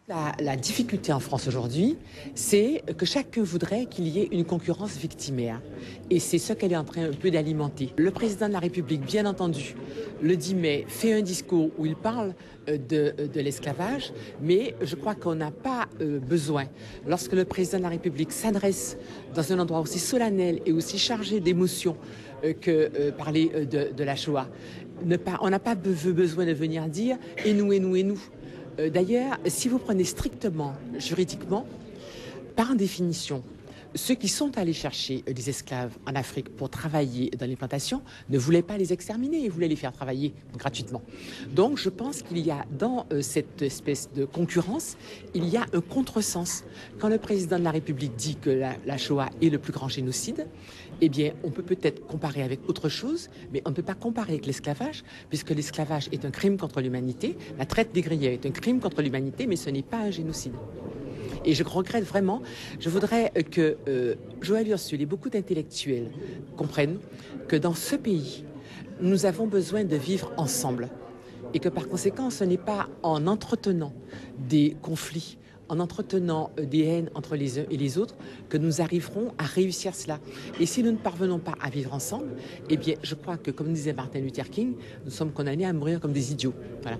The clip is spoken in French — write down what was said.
La difficulté en France aujourd'hui, c'est que chacun voudrait qu'il y ait une concurrence victimaire. Et c'est ce qu'elle est en train un peu d'alimenter. Le président de la République, bien entendu, le 10 mai, fait un discours où il parle de l'esclavage, mais je crois qu'on n'a pas besoin, lorsque le président de la République s'adresse dans un endroit aussi solennel et aussi chargé d'émotions que parler de la Shoah, on n'a pas besoin de venir dire « et nous, et nous, et nous ». D'ailleurs, si vous prenez strictement, juridiquement, par définition, ceux qui sont allés chercher des esclaves en Afrique pour travailler dans les plantations ne voulaient pas les exterminer, ils voulaient les faire travailler gratuitement. Donc je pense qu'il y a dans cette espèce de concurrence, il y a un contresens. Quand le président de la République dit que la Shoah est le plus grand génocide, eh bien on peut peut-être comparer avec autre chose, mais on ne peut pas comparer avec l'esclavage, puisque l'esclavage est un crime contre l'humanité, la traite des négriers est un crime contre l'humanité, mais ce n'est pas un génocide. Et je regrette vraiment, je voudrais que Joël Ursule et beaucoup d'intellectuels comprennent que dans ce pays, nous avons besoin de vivre ensemble. Et que par conséquent, ce n'est pas en entretenant des conflits, en entretenant des haines entre les uns et les autres, que nous arriverons à réussir cela. Et si nous ne parvenons pas à vivre ensemble, eh bien, je crois que, comme disait Martin Luther King, nous sommes condamnés à mourir comme des idiots. Voilà.